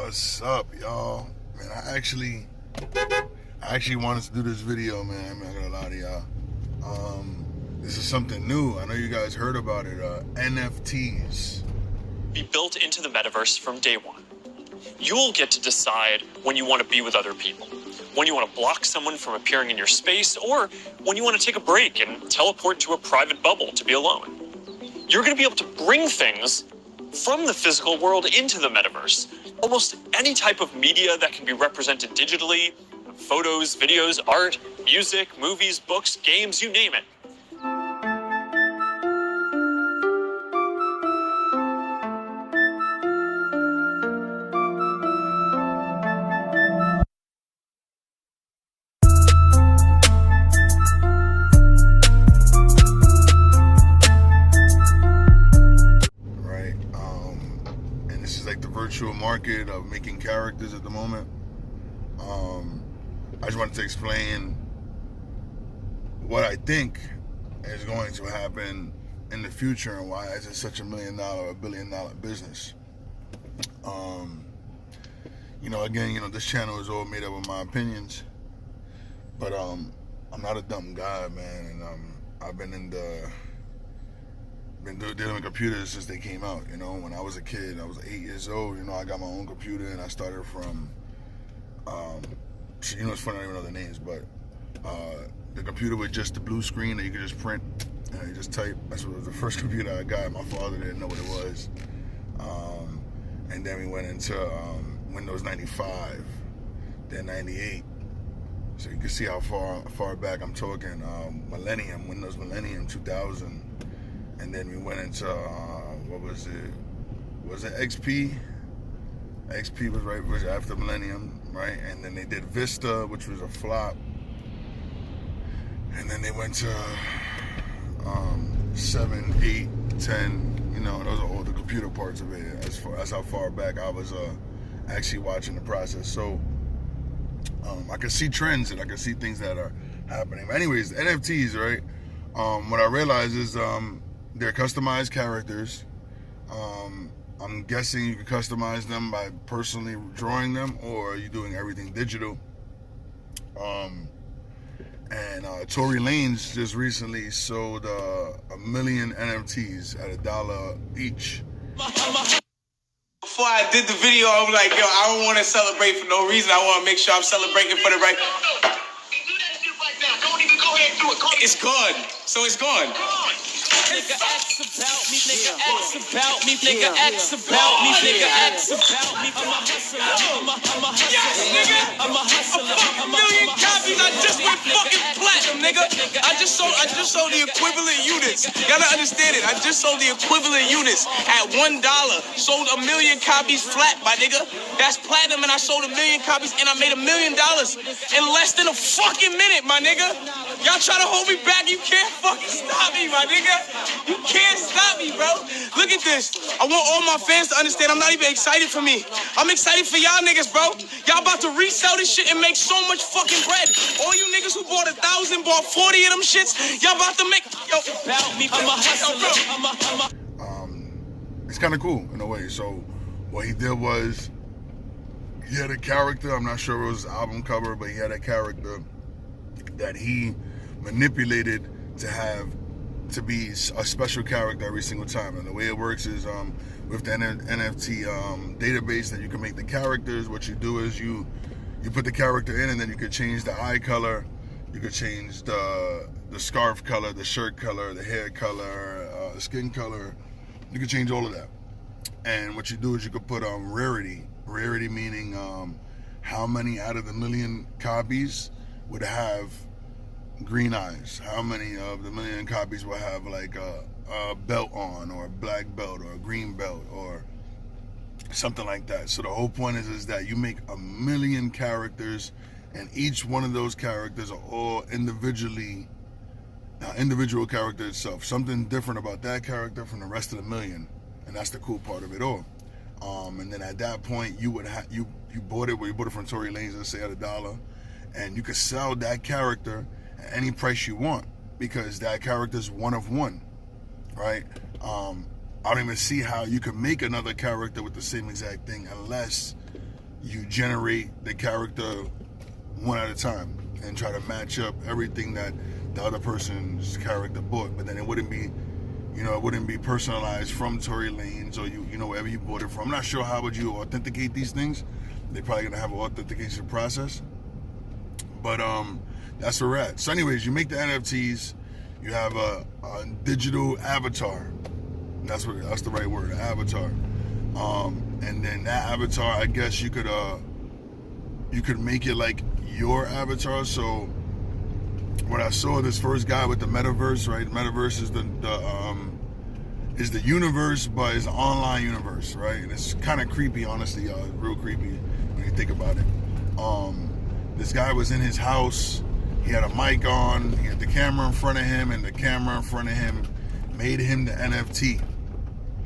What's up, y'all? Man, I actually wanted to do this video, man. I'm not gonna lie to y'all. This is something new. I know you guys heard about it. NFTs. Be built into the metaverse from day one. You'll get to decide when you want to be with other people, when you want to block someone from appearing in your space, or when you want to take a break and teleport to a private bubble to be alone. You're going to be able to bring things from the physical world into the metaverse. Almost any type of media that can be represented digitally, photos, videos, art, music, movies, books, games, you name it. Virtual market of making characters at the moment. I just wanted to explain what I think is going to happen in the future and why it's such $1 million or $1 billion business. Again, this channel is all made up of my opinions, but I'm not a dumb guy, man, and I've been dealing with computers since they came out. When I was a kid, I was 8 years old. I got my own computer, and I started from it's funny, I don't even know the names, but the computer with just the blue screen that you could just print and you just type. That's what was the first computer I got. My father didn't know what it was, and then we went into Windows 95, then 98. So you can see how far back I'm talking. Windows Millennium 2000. And then we went into, what was it? Was it XP? XP was after Millennium, right? And then they did Vista, which was a flop. And then they went to 7, 8, 10. Those are all the computer parts of it. That's how far back I was actually watching the process. So I could see trends and I could see things that are happening. But anyways, NFTs, right? What I realized is they're customized characters. I'm guessing you can customize them by personally drawing them, or you're doing everything digital. Tory Lanez just recently sold 1 million NFTs at $1 each. Before I did the video, I was like, yo, I don't want to celebrate for no reason. I want to make sure I'm celebrating for the right. It's gone. So it's gone. Nigga X about me, nigga X about me, nigga X about me, nigga X about me. I'm a hustler, I'm a hustler, Yes, nigga. I'm a hustler, A million copies. I just went fucking platinum, nigga. I just sold the equivalent units. You gotta understand it. I just sold the equivalent units at $1. Sold 1 million copies flat, my nigga. That's platinum, and I sold 1 million copies, and I made $1 million in less than a fucking minute, my nigga. Y'all try to hold me back, you can't fucking stop me, my nigga. You can't stop me, bro. Look at this. I want all my fans to understand I'm not even excited for me. I'm excited for y'all niggas, bro. Y'all about to resell this shit and make so much fucking bread. All you niggas who bought 1,000, bought 40 of them shits, y'all about to make... Yo, about me, I'm a hustler, It's kind of cool in a way. So what he did was he had a character. I'm not sure it was an album cover, but he had a character that he manipulated to be a special character every single time. And the way it works is with the NFT database that you can make the characters. What you do is you put the character in, and then you could change the eye color, you could change the scarf color, the shirt color, the hair color, the skin color. You could change all of that. And what you do is you could put rarity meaning how many out of the 1 million copies would have green eyes, how many of the 1 million copies will have like a belt on, or a black belt, or a green belt, or something like that. So the whole point is that you make 1 million characters, and each one of those characters are all individual character itself, something different about that character from the rest of the 1 million. And that's the cool part of it all. And then at that point, you would have you bought it from Tory Lanez, let's say at $1, and you could sell that character at any price you want, because that character's one of one, right? I don't even see how you could make another character with the same exact thing unless you generate the character one at a time and try to match up everything that the other person's character bought, but then it wouldn't be, it wouldn't be personalized from Tory Lanez or wherever you bought it from. I'm not sure how would you authenticate these things. They're probably gonna have an authentication process, but that's where we're at. So anyways, you make the NFTs, you have a digital avatar. That's the right word, an avatar. And then that avatar, I guess you could make it like your avatar. So when I saw this first guy with the Metaverse, right? Metaverse is the universe, but it's an online universe, right? And it's kind of creepy, honestly, y'all. Real creepy when you think about it. This guy was in his house. He had a mic on. He had the camera in front of him, and the camera in front of him made him the NFT,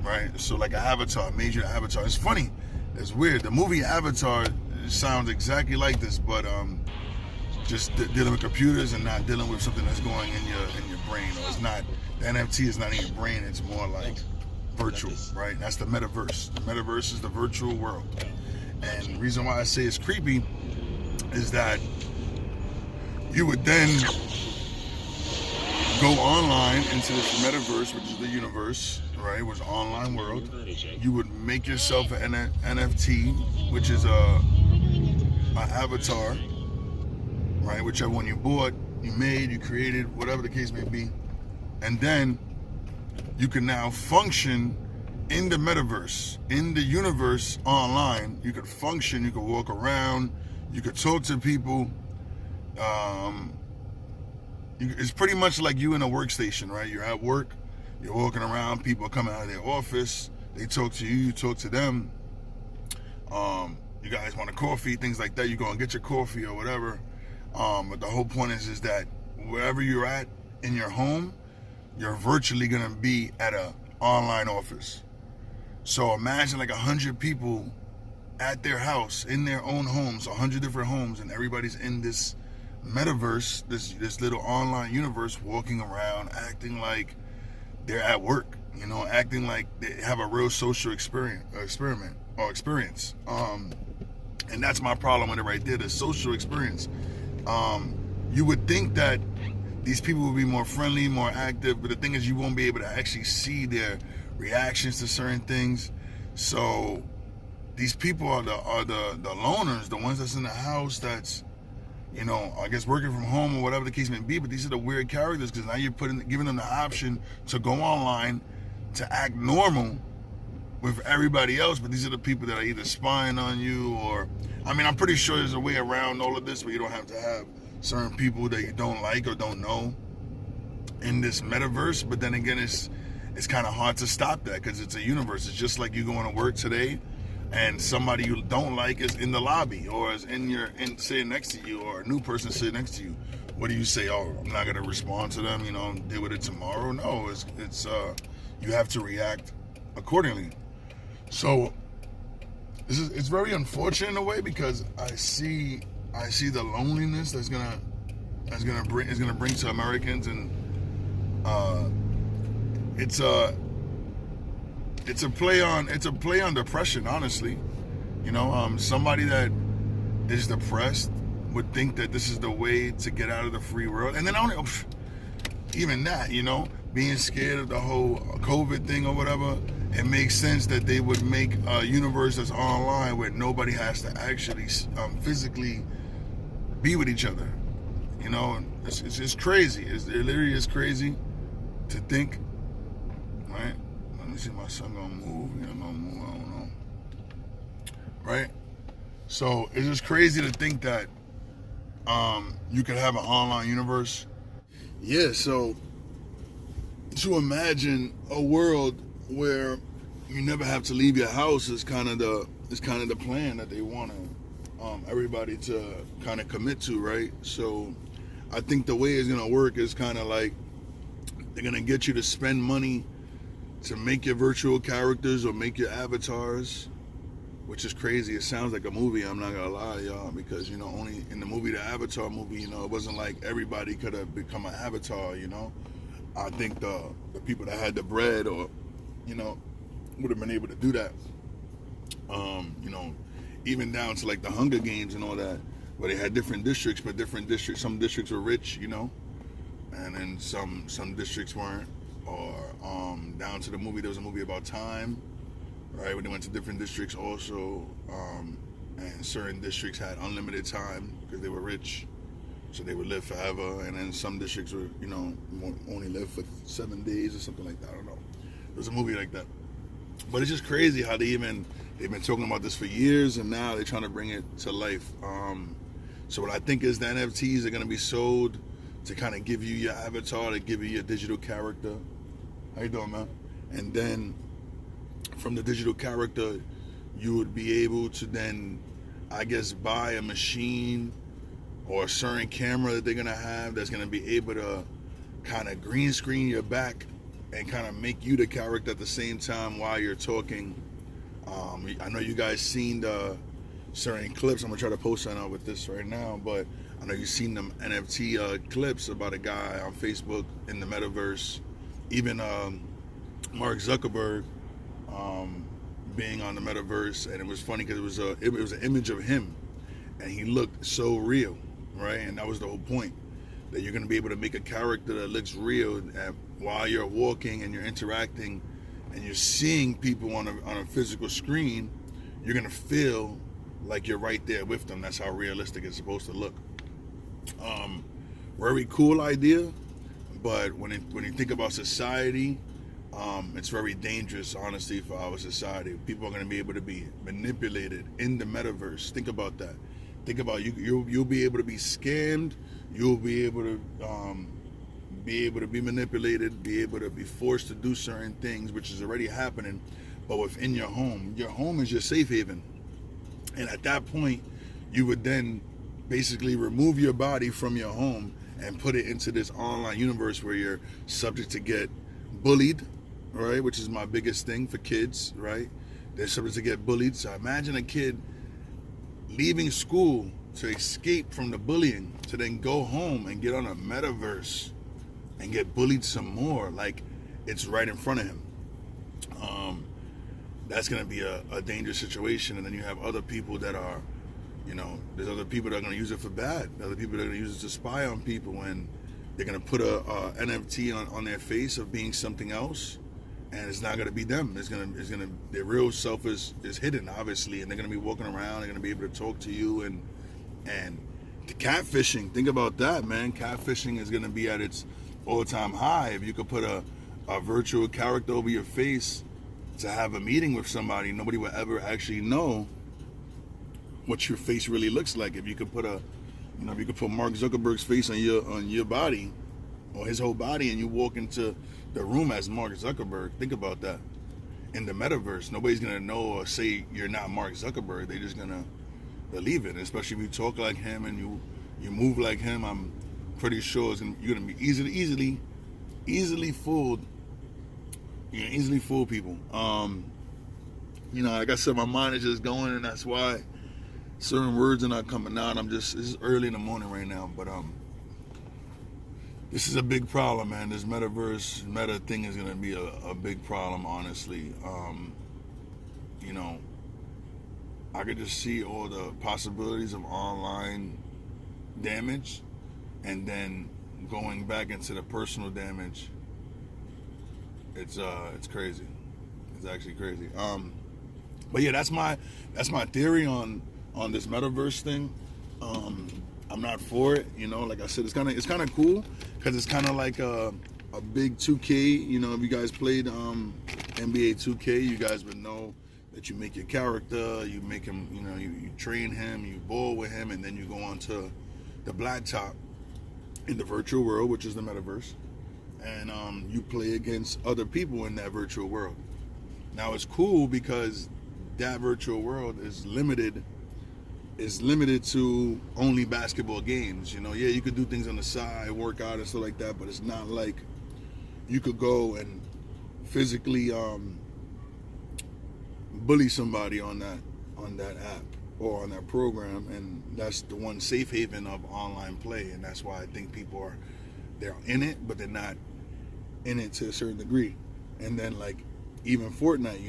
right? So like an avatar, made you an avatar. It's funny. It's weird. The movie Avatar sounds exactly like this, but just dealing with computers and not dealing with something that's going in your brain. Or it's not, the NFT is not in your brain. It's more like virtual, right? That's the metaverse. The metaverse is the virtual world. And the reason why I say it's creepy is that you would then go online into this metaverse, which is the universe, right? It was an online world. You would make yourself an NFT, which is an avatar, right? Whichever one you bought, you made, you created, whatever the case may be. And then you can now function in the metaverse, in the universe online. You could function, you could walk around, you could talk to people. It's pretty much like you in a workstation, right? You're at work, you're walking around, people are coming out of their office, they talk to you, you talk to them. You guys want a coffee, things like that, you go and get your coffee or whatever. But the whole point is that wherever you're at in your home, you're virtually gonna be at an online office. So imagine like 100 people at their house, in their own homes, 100 different homes, and everybody's in this metaverse, this little online universe, walking around, acting like they're at work, acting like they have a real social experience. And that's my problem with it right there, the social experience. You would think that these people would be more friendly, more active, but the thing is you won't be able to actually see their reactions to certain things. So these people are the loners, the ones that's in the house that's, I guess working from home or whatever the case may be, but these are the weird characters because now you're giving them the option to go online, to act normal with everybody else, but these are the people that are either spying on you or, I'm pretty sure there's a way around all of this where you don't have to have certain people that you don't like or don't know in this metaverse, but then again, it's kind of hard to stop that because it's a universe. It's just like you going to work today and somebody you don't like is in the lobby or is sitting next to you, or a new person sitting next to you. What do you say? Oh, I'm not gonna respond to them, deal with it tomorrow. No, it's you have to react accordingly. So it's very unfortunate in a way because I see the loneliness that's gonna bring to Americans, and it's a play on depression, honestly. Somebody that is depressed would think that this is the way to get out of the free world. And then even that, being scared of the whole COVID thing or whatever, it makes sense that they would make a universe that's online where nobody has to actually physically be with each other. It's crazy. It literally is crazy to think, right? Let me see, my son gonna move. I don't know. Right? So it's just crazy to think that you could have an online universe. Yeah, so to imagine a world where you never have to leave your house is kind of the plan that they want everybody to kind of commit to, right? So I think the way it's gonna work is kind of like they're gonna get you to spend money to make your virtual characters or make your avatars, which is crazy. It sounds like a movie, I'm not gonna lie, y'all, because only in the movie, the Avatar movie, it wasn't like everybody could have become an avatar. I think the people that had the bread or would have been able to do that. even down to like the Hunger Games and all that, where they had different districts, but some districts were rich, you know, and then some districts weren't. Or down to the movie, there was a movie about time, right, where they went to different districts also, and certain districts had unlimited time because they were rich, so they would live forever, and then some districts were, you know, only live for 7 days or something like that. I don't know. There was a movie like that. But it's just crazy how they've been talking about this for years, and now they're trying to bring it to life. So what I think is the NFTs are going to be sold to kind of give you your avatar, to give you your digital character. How you doing, man? And then from the digital character, you would be able to then, I guess, buy a machine or a certain camera that they're going to have that's going to be able to kind of green screen your back and kind of make you the character at the same time while you're talking. I know you guys seen the certain clips. I'm gonna try to post something out with this right now, but I know you've seen them NFT clips about a guy on Facebook in the Metaverse. Even Mark Zuckerberg being on the Metaverse, and it was funny because it was an image of him, and he looked so real, right? And that was the whole point, that you're gonna be able to make a character that looks real while you're walking and you're interacting and you're seeing people on a physical screen. You're gonna feel like you're right there with them. That's how realistic it's supposed to look. Very cool idea, but when you think about society, it's very dangerous, honestly, for our society. People are gonna be able to be manipulated in the Metaverse. Think about that. Think about you'll be able to be scammed. You'll be able to be manipulated, be able to be forced to do certain things, which is already happening, but within your home. Your home is your safe haven. And at that point, you would then basically remove your body from your home and put it into this online universe where you're subject to get bullied, right? Which is my biggest thing for kids, right? They're subject to get bullied. So imagine a kid leaving school to escape from the bullying, to then go home and get on a Metaverse and get bullied some more, like it's right in front of him. That's gonna be a dangerous situation. And then you have other people that are, you know, there's other people that are gonna use it for bad. Other people that are gonna use it to spy on people, and they're gonna put a NFT on their face of being something else, and it's not gonna be them. It's gonna their real self is hidden, obviously, and they're gonna be walking around. They're gonna be able to talk to you, and the catfishing. Think about that, man. Catfishing is gonna be at its all-time high. If you could put a virtual character over your face to have a meeting with somebody, nobody will ever actually know what your face really looks like. If you could put if you could put Mark Zuckerberg's face on your body, or his whole body, and you walk into the room as Mark Zuckerberg. Think about that. In the Metaverse, nobody's gonna know or say you're not Mark Zuckerberg. They're just gonna believe it. Especially if you talk like him and you move like him. I'm pretty sure you're gonna be easily fooled. You can easily fool people. Like I said, my mind is just going, and that's why certain words are not coming out. This is early in the morning right now, but this is a big problem, man. This Metaverse meta thing is gonna be a big problem, honestly. I could just see all the possibilities of online damage, and then going back into the personal damage. It's crazy. It's actually crazy. But yeah, that's my theory on this Metaverse thing. I'm not for it. Like I said, it's kind of cool because it's kind of like a big 2K. If you guys played NBA 2K, you guys would know that you make your character, you make him, you train him, you ball with him, and then you go on to the blacktop in the virtual world, which is the Metaverse. And you play against other people in that virtual world. Now it's cool because that virtual world is limited to only basketball games. Yeah, you could do things on the side, work out and stuff like that, but it's not like you could go and physically bully somebody on that app or on that program, and that's the one safe haven of online play. And that's why I think people they're in it, but they're not in it to a certain degree. And then like even Fortnite,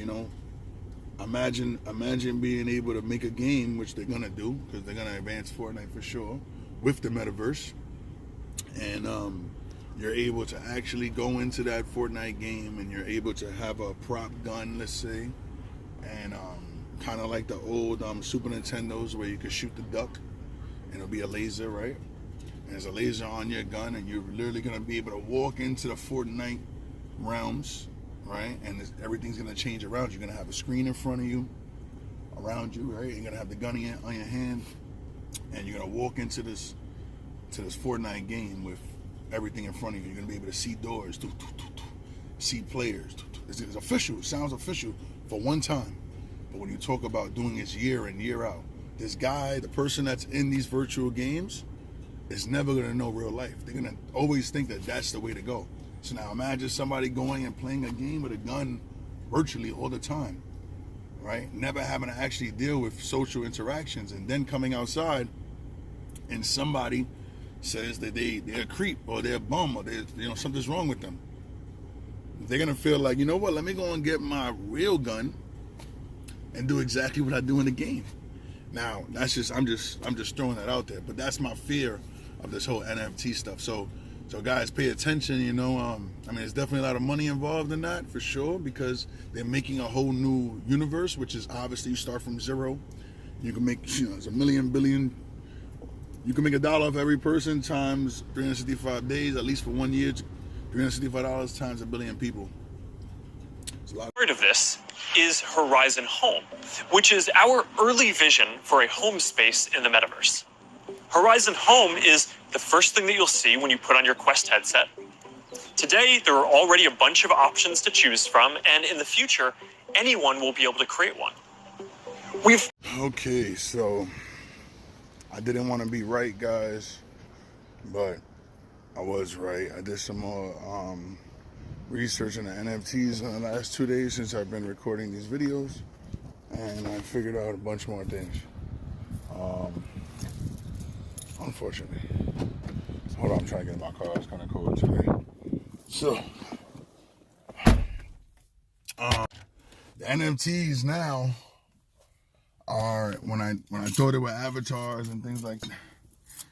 imagine being able to make a game, which they're gonna do, because they're gonna advance Fortnite for sure, with the Metaverse, and you're able to actually go into that Fortnite game, and you're able to have a prop gun, let's say, and kind of like the old Super Nintendos where you could shoot the duck, and it'll be a laser, right? And there's a laser on your gun, and you're literally gonna be able to walk into the Fortnite realms, right? And everything's gonna change around you. You're gonna have a screen in front of you, around you, right? You're gonna have the gun on your hand, and you're gonna walk into this Fortnite game with everything in front of you. You're gonna be able to see doors, see players. It's official. It sounds official for one time, but when you talk about doing this year in, year out, this guy, the person that's in these virtual games, is never gonna know real life. They're gonna always think that that's the way to go. So now imagine somebody going and playing a game with a gun virtually all the time, right? Never having to actually deal with social interactions, and then coming outside and somebody says that they're a creep or they're a bum or something's wrong with them. They're gonna feel like, you know what, let me go and get my real gun and do exactly what I do in the game. Now, that's just I'm just throwing that out there, but that's my fear of this whole NFT stuff. So guys, pay attention. There's definitely a lot of money involved in that for sure, because they're making a whole new universe, which is obviously you start from zero. You can make, it's a million billion. You can make $1 off every person times 365 days, at least for 1 year. $365 times 1 billion people. It's a lot. Part of this is Horizon Home, which is our early vision for a home space in the Metaverse. Horizon Home is the first thing that you'll see when you put on your Quest headset. Today, there are already a bunch of options to choose from, and in the future, anyone will be able to create one. Okay, so I didn't want to be right, guys, but I was right. I did some more research on the NFTs in the last 2 days since I've been recording these videos, and I figured out a bunch more things. Unfortunately. Hold on, I'm trying to get in my car. It's kind of cold today. So, the NFTs now are, when I thought they were avatars and things like that,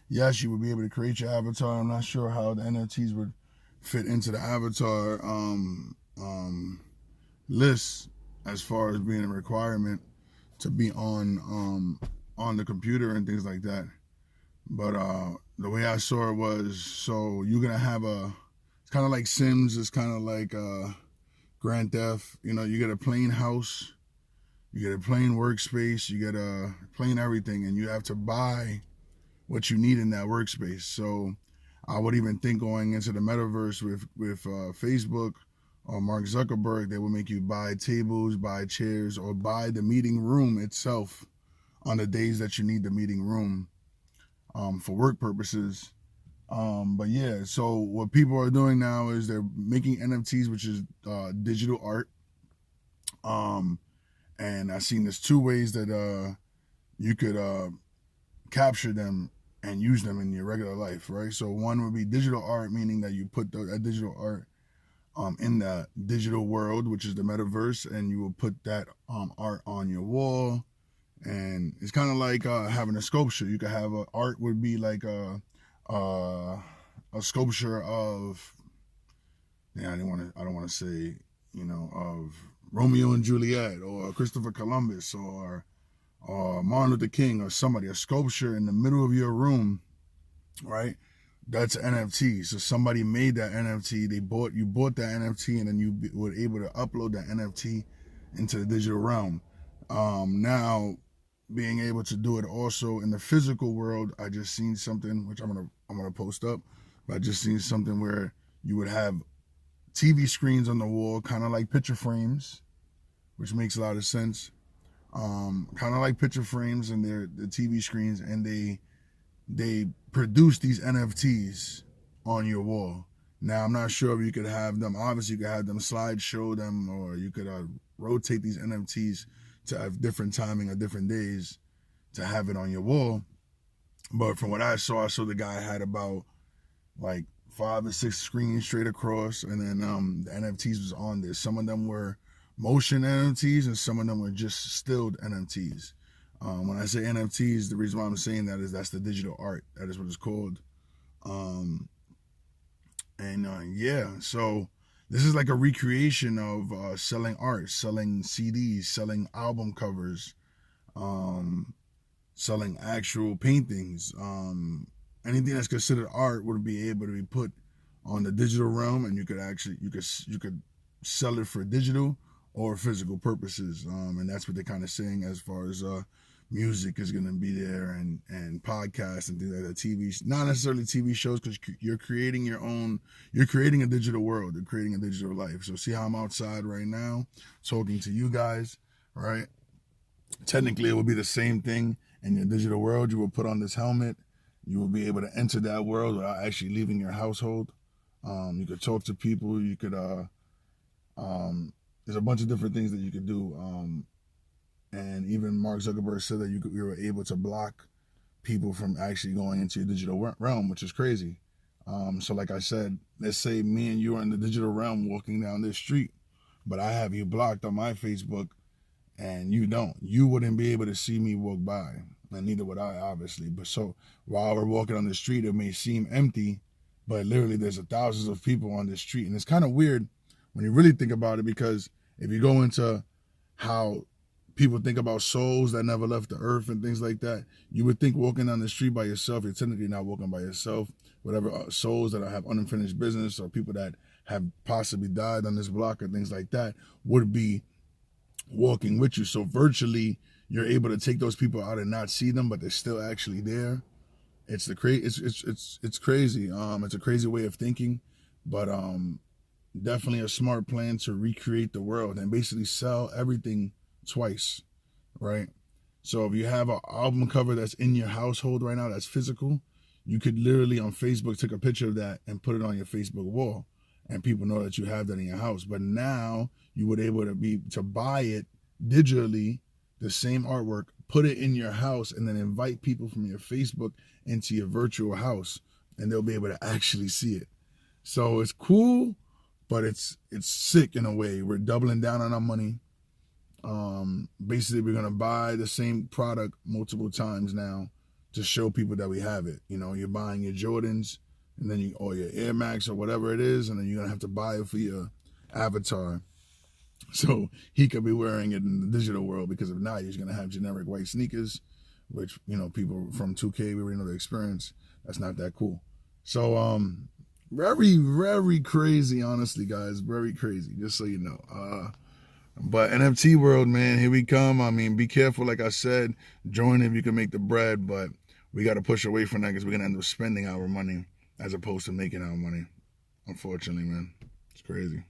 yes, you would be able to create your avatar. I'm not sure how the NFTs would fit into the avatar list as far as being a requirement to be on the computer and things like that. But the way I saw it was, so you're gonna have it's kind of like Sims, it's kind of like Grand Theft. You get a plain house, you get a plain workspace, you get a plain everything, and you have to buy what you need in that workspace. So I would even think going into the Metaverse with Facebook or Mark Zuckerberg, they will make you buy tables, buy chairs, or buy the meeting room itself on the days that you need the meeting room for work purposes. But yeah, so what people are doing now is they're making NFTs, which is digital art. And I've seen there's 2 ways that you could capture them and use them in your regular life, right? So one would be digital art, meaning that you put that digital art in the digital world, which is the Metaverse, and you will put that art on your wall. And it's kind of like having a sculpture. You could have art would be like a sculpture of, I don't want to say, of Romeo and Juliet or Christopher Columbus or Martin Luther King or somebody, a sculpture in the middle of your room, right? That's NFT. So somebody made that NFT. You bought that NFT, and then you were able to upload that NFT into the digital realm. Now, being able to do it also in the physical world, I just seen something which I'm gonna post up. But I just seen something where you would have TV screens on the wall, kind of like picture frames, which makes a lot of sense. Kind of like picture frames, and they're the TV screens, and they produce these NFTs on your wall. Now, I'm not sure if you could have them. Obviously, you could have them slideshow them, or you could rotate these NFTs to have different timing or different days to have it on your wall. But from what I saw the guy had about like 5 or 6 screens straight across, and then the NFTs was on there. Some of them were motion NFTs, and some of them were just stilled NFTs. When I say NFTs, the reason why I'm saying that is that's the digital art. That is what it's called. Yeah, so this is like a recreation of selling art, selling CDs, selling album covers, selling actual paintings. Anything that's considered art would be able to be put on the digital realm, and you could sell it for digital or physical purposes. And that's what they're kind of saying as far as music is going to be there, and podcasts and things like that. TV, not necessarily TV shows, because you're creating a digital world. You're creating a digital life. So see how I'm outside right now talking to you guys, right? Technically, it would be the same thing in your digital world. You will put on this helmet. You will be able to enter that world without actually leaving your household. You could talk to people. You could, there's a bunch of different things that you could do. And even Mark Zuckerberg said that you were able to block people from actually going into your digital realm, which is crazy. So like I said, let's say me and you are in the digital realm walking down this street, but I have you blocked on my Facebook and you don't. You wouldn't be able to see me walk by, and neither would I, obviously. But so while we're walking on the street, it may seem empty, but literally there's thousands of people on this street. And it's kind of weird when you really think about it, because if you go into how people think about souls that never left the earth and things like that, you would think walking down the street by yourself, you're technically not walking by yourself. Whatever souls that have unfinished business, or people that have possibly died on this block or things like that, would be walking with you. So virtually you're able to take those people out and not see them, but they're still actually there. It's crazy. It's crazy. It's a crazy way of thinking, but definitely a smart plan to recreate the world and basically sell everything twice, right? So if you have an album cover that's in your household right now, that's physical, you could literally on Facebook take a picture of that and put it on your Facebook wall, and people know that you have that in your house. But now you would able to buy it digitally, the same artwork, put it in your house, and then invite people from your Facebook into your virtual house, and they'll be able to actually see it. So it's cool, but it's sick in a way. We're doubling down on our money. Basically, we're gonna buy the same product multiple times now to show people that we have it. You know, you're buying your Jordans, and then or your Air Max or whatever it is, and then you're gonna have to buy it for your avatar, so he could be wearing it in the digital world. Because if not, he's gonna have generic white sneakers, which, you know, people from 2K, we already know the experience. That's not that cool. So very, very crazy, honestly, guys. Very crazy, just so you know. But NFT world, man, here we come. I mean, be careful. Like I said, join if you can make the bread, but we got to push away from that, because we're going to end up spending our money as opposed to making our money. Unfortunately, man. It's crazy.